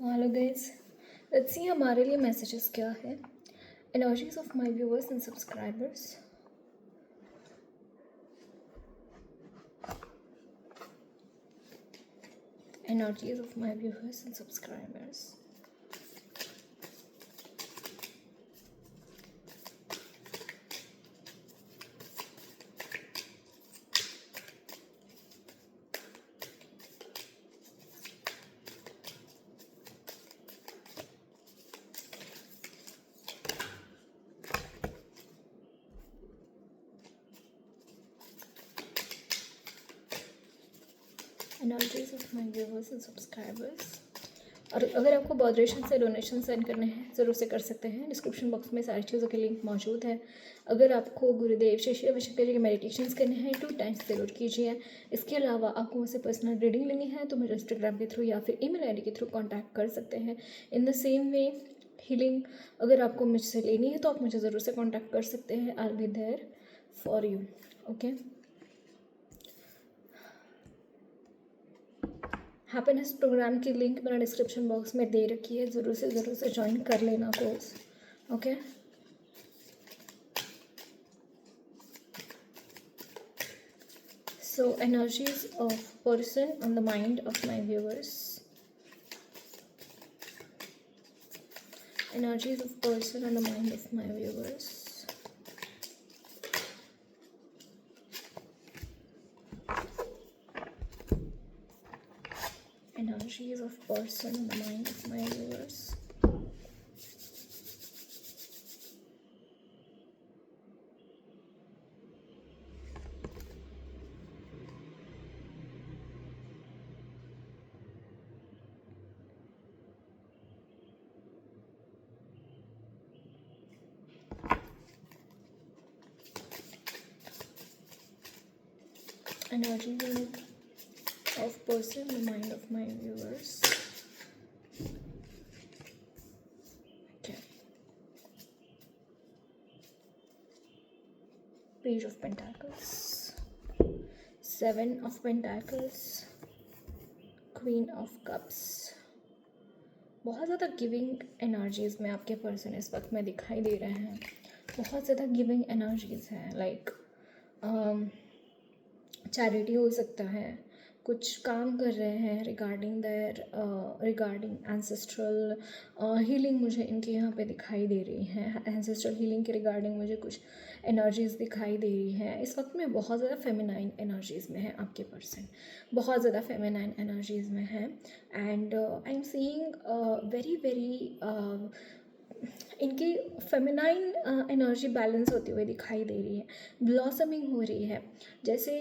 Hello guys, let's see हमारे लिए messages क्या है. Energies of my viewers and subscribers. Energies of my viewers and subscribers. Energies of my viewers and subscribers. और अगर आपको बॉडरेशन से डोनेशन सेंड करने हैं ज़रूर से कर सकते हैं. डिस्क्रिप्शन बॉक्स में सारी चीज़ों के लिंक मौजूद है. अगर आपको गुरुदेव श्री शिव शंकर जी के मेडिटेशंस करने हैं 2 टाइम्स ज़रूर कीजिए. इसके अलावा आपको मुझसे पर्सनल रीडिंग लेनी है तो मुझे इंस्टाग्राम के थ्रू या फिर ईमेल आईडी के थ्रू कॉन्टैक्ट कर सकते हैं. In the same way healing अगर आपको मुझसे लेनी है तो आप मुझे ज़रूर से कॉन्टैक्ट कर सकते हैं. I will be there for you. Okay. Happiness programme की लिंक मैंने डिस्क्रिप्शन बॉक्स में दे रखी है. ज़रूर से ज्वाइन कर लेना course. Okay. So energies of person on the mind of my viewers. Energies of person on the mind of my viewers. Energies of person on the mind of my viewers. Energies of person in the mind of my viewers. Okay. Page of Pentacles. 7 of Pentacles. Queen of Cups. बहुत ज़्यादा giving energies में आपके person इस वक्त में दिखाई दे रहे हैं. बहुत ज़्यादा गिविंग एनर्जीज़ हैं. लाइक चैरिटी हो सकता है. कुछ काम कर रहे हैं रिगार्डिंग एंसेस्ट्रल हीलिंग. मुझे इनके यहाँ पे दिखाई दे रही हैं. एंसेस्ट्रल हीलिंग के रिगार्डिंग मुझे कुछ एनर्जीज़ दिखाई दे रही हैं. इस वक्त में बहुत ज़्यादा फेमिनाइन एनर्जीज़ में है आपके पर्सन. बहुत ज़्यादा फेमिनाइन एनर्जीज़ में है. And I am seeing very इनकी फेमिनाइन एनर्जी बैलेंस होती हुई दिखाई दे रही है. ब्लॉसमिंग हो रही है. जैसे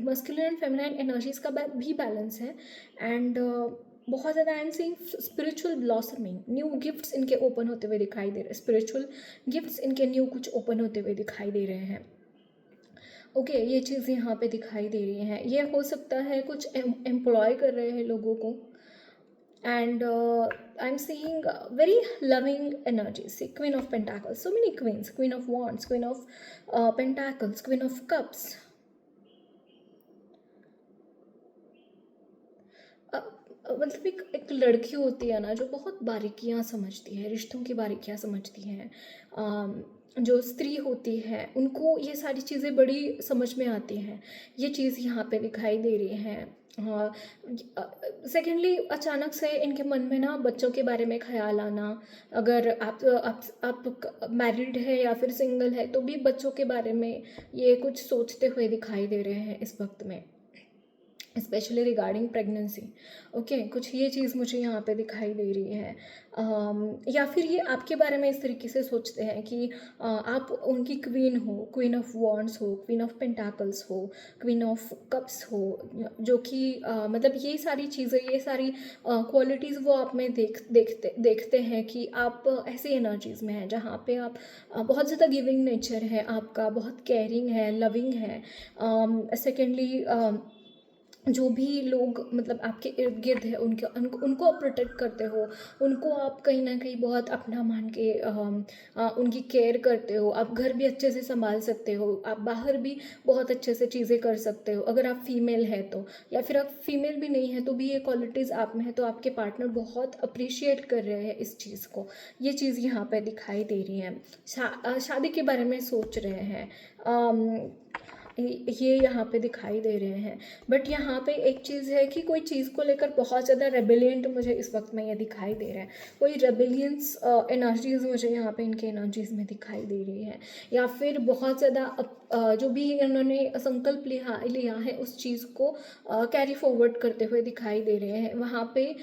मस्कुलिन एंड फेमिनाइन एनर्जीज़ का भी बैलेंस है. एंड बहुत ज़्यादा I am seeing spiritual blossoming. New gifts इनके ओपन होते हुए दिखाई दे रहे हैं. स्पिरिचुअल गिफ्ट्स इनके न्यू कुछ ओपन होते हुए दिखाई दे रहे हैं. ओके. ये चीज़ यहाँ पे दिखाई दे रही हैं. ये हो सकता है कुछ एम्प्लॉय कर रहे हैं लोगों को. And I'm seeing very loving energies. See, Queen of Pentacles. So many queens. Queen of Wands, Queen of Pentacles, Queen of Cups. मतलब एक लड़की होती है ना जो बहुत बारीकियाँ समझती है. रिश्तों की बारीकियाँ समझती हैं. जो स्त्री होती है उनको ये सारी चीज़ें बड़ी समझ में आती हैं. ये चीज़ यहाँ पे दिखाई दे रही हैं. हाँ. सेकेंडली अचानक से इनके मन में ना बच्चों के बारे में ख्याल आना. अगर आप मैरिड है या फिर सिंगल है तो भी बच्चों के बारे में ये कुछ सोचते हुए दिखाई दे रहे हैं इस वक्त में. Specially regarding pregnancy. ओके. कुछ ये चीज़ मुझे यहाँ पे दिखाई दे रही है. या फिर ये आपके बारे में इस तरीके से सोचते हैं कि आप उनकी क्वीन हो. क्वीन ऑफ वॉन्ड्स हो, क्वीन ऑफ पेंटाकल्स हो, क्वीन ऑफ कप्स हो. जो कि मतलब ये सारी चीज़ें, ये सारी क्वालिटीज़ वो आप में देखते हैं कि आप ऐसी एनर्जीज़ में हैं जहाँ पे आप बहुत ज़्यादा गिविंग नेचर है आपका. बहुत केयरिंग है, लविंग है. सेकेंडली जो भी लोग मतलब आपके इर्द गिर्द है उनको आप प्रोटेक्ट करते हो, उनको आप कहीं ना कहीं बहुत अपना मान के उनकी केयर करते हो। आप घर भी अच्छे से संभाल सकते हो, आप बाहर भी बहुत अच्छे से चीज़ें कर सकते हो अगर आप फीमेल है तो, या फिर आप फीमेल भी नहीं है तो भी ये क्वालिटीज़ आप में है तो आपके पार्टनर बहुत अप्रिशिएट कर रहे हैं इस चीज़ को। ये चीज़ यहाँ पे दिखाई दे रही है। शादी के बारे में सोच रहे हैं, ये यहाँ पे दिखाई दे रहे हैं। बट यहाँ पे एक चीज़ है कि कोई चीज़ को लेकर बहुत ज़्यादा रेबिलियंट मुझे इस वक्त में ये दिखाई दे रहा है। कोई रेबिलियंस एनर्जीज मुझे यहाँ पे इनके एनर्जीज में दिखाई दे रही है, या फिर बहुत ज़्यादा जो भी इन्होंने संकल्प लिया है उस चीज़ को कैरी फॉरवर्ड करते हुए दिखाई दे रहे हैं। वहाँ पे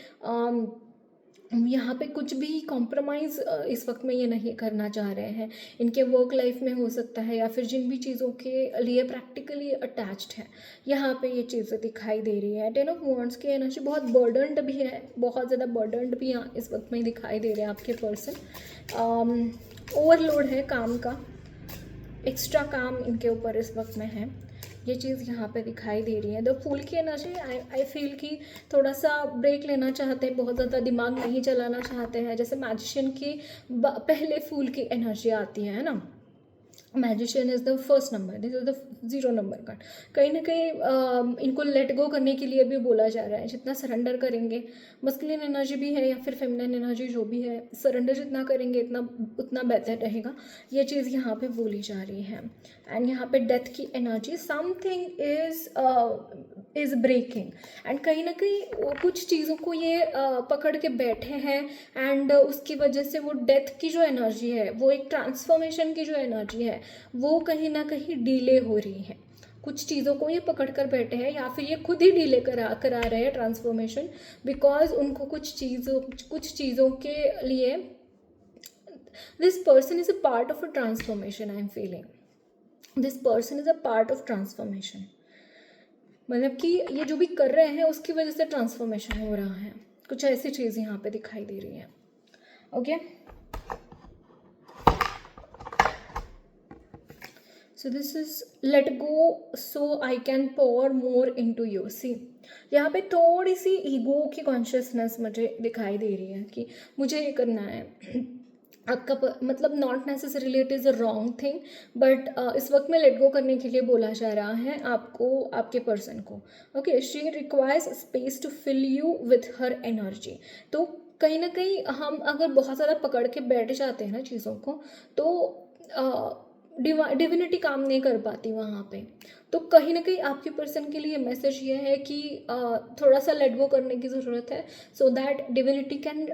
यहाँ पे कुछ भी कॉम्प्रोमाइज़ इस वक्त में ये नहीं करना चाह रहे हैं। इनके वर्क लाइफ में हो सकता है, या फिर जिन भी चीज़ों के लिए प्रैक्टिकली अटैच्ड है, यहाँ पे ये चीज़ें दिखाई दे रही है। 10 ऑफ वॉन्ड्स की एनर्जी बहुत बर्डनड भी है, बहुत ज़्यादा बर्डनड भी यहाँ इस वक्त में दिखाई दे रहे हैं आपके पर्सन। ओवरलोड है काम का, एक्स्ट्रा काम इनके ऊपर इस वक्त में है, ये चीज़ यहाँ पे दिखाई दे रही है। द फूल की एनर्जी, आई फील कि थोड़ा सा ब्रेक लेना चाहते हैं, बहुत ज़्यादा दिमाग नहीं चलाना चाहते हैं। जैसे मैजिशियन की पहले फूल की एनर्जी आती है ना, magician is the first number, this is the 0 number card. कहीं ना कहीं इनको लेट गो करने के लिए भी बोला जा रहा है। जितना सरेंडर करेंगे, मस्कुलिन एनर्जी भी है या फिर फेमिनिन एनर्जी जो भी है, सरेंडर जितना करेंगे उतना बेहतर रहेगा, ये चीज़ यहाँ पे बोली जा रही है। एंड यहाँ पे डेथ की energy, something is breaking, and कहीं ना कहीं कुछ चीज़ों को ये पकड़ के बैठे हैं, एंड उसकी वजह से वो डेथ की जो एनर्जी है, वो एक ट्रांसफॉर्मेशन की जो एनर्जी है, वो कहीं ना कहीं डिले हो रही है। कुछ चीज़ों को ये पकड़ कर बैठे हैं, या फिर ये खुद ही डिले करा रहे हैं ट्रांसफॉर्मेशन, बिकॉज उनको कुछ चीज़ों के लिए this person is a part of a transformation. I am feeling this person is a part of transformation, मतलब कि ये जो भी कर रहे हैं उसकी वजह से ट्रांसफॉर्मेशन हो रहा है। कुछ ऐसी चीज़ यहाँ पे दिखाई दे रही है। Okay, so this is let go so I can pour more into you. See, यहाँ पे थोड़ी सी ईगो की कॉन्शियसनेस मुझे दिखाई दे रही है कि मुझे ये करना है। आपका मतलब not necessarily it is a wrong thing, but इस वक्त में लेट गो करने के लिए बोला जा रहा है आपको, आपके पर्सन को। Okay, she requires space to fill you with her energy. तो कहीं ना कहीं हम अगर बहुत ज़्यादा पकड़ के बैठ जाते हैं ना चीज़ों को, तो डिविनिटी काम नहीं कर पाती वहाँ पे। तो कहीं ना कहीं आपके पर्सन के लिए मैसेज ये है कि थोड़ा सा लेट गो करने की ज़रूरत है, so that divinity can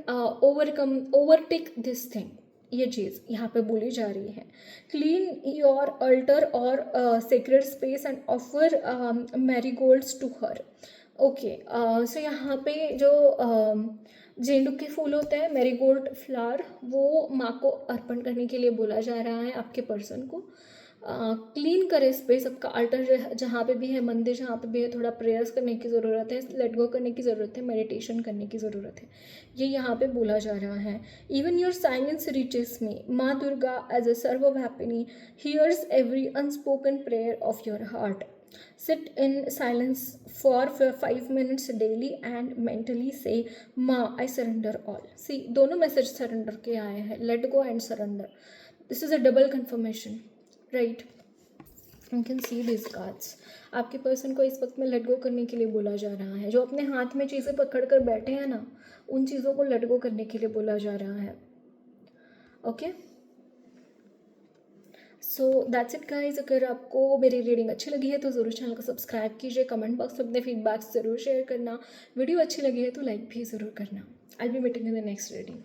overtake this thing. ये चीज़ यहाँ पे बोली जा रही है। क्लीन योर अल्टर और sacred space and offer marigolds to her. Okay, so यहाँ पे जो जेंडू के फूल होते हैं, मैरीगोल्ड फ्लावर, वो माँ को अर्पण करने के लिए बोला जा रहा है आपके पर्सन को। क्लीन करें स्पेस, आपका अल्टर जहाँ पे भी है, मंदिर जहाँ पे भी है, थोड़ा प्रेयर्स करने की ज़रूरत है, लेट गो करने की ज़रूरत है, मेडिटेशन करने की ज़रूरत है, ये यहाँ पे बोला जा रहा है। Even your silence reaches me, माँ Durga as a serve of happiness hears every unspoken prayer of your heart. Sit in silence for 5 minutes daily and mentally say, माँ I surrender all. See, दोनों मैसेज सरेंडर के आए हैं, let go and surrender. This is a double confirmation, right? You can see these cards. आपके person को इस वक्त में लेट गो करने के लिए बोला जा रहा है। जो अपने हाथ में चीज़ें पकड़ कर बैठे हैं ना, उन चीज़ों को लेट गो करने के लिए बोला जा रहा है। Okay, so that's it guys. अगर आपको मेरी रीडिंग अच्छी लगी है तो ज़रूर चैनल को सब्सक्राइब कीजिए, कमेंट बॉक्स में अपने फीडबैक्स ज़रूर शेयर करना, वीडियो अच्छी लगी है तो लाइक भी ज़रूर करना। आई will B meeting in the next reading.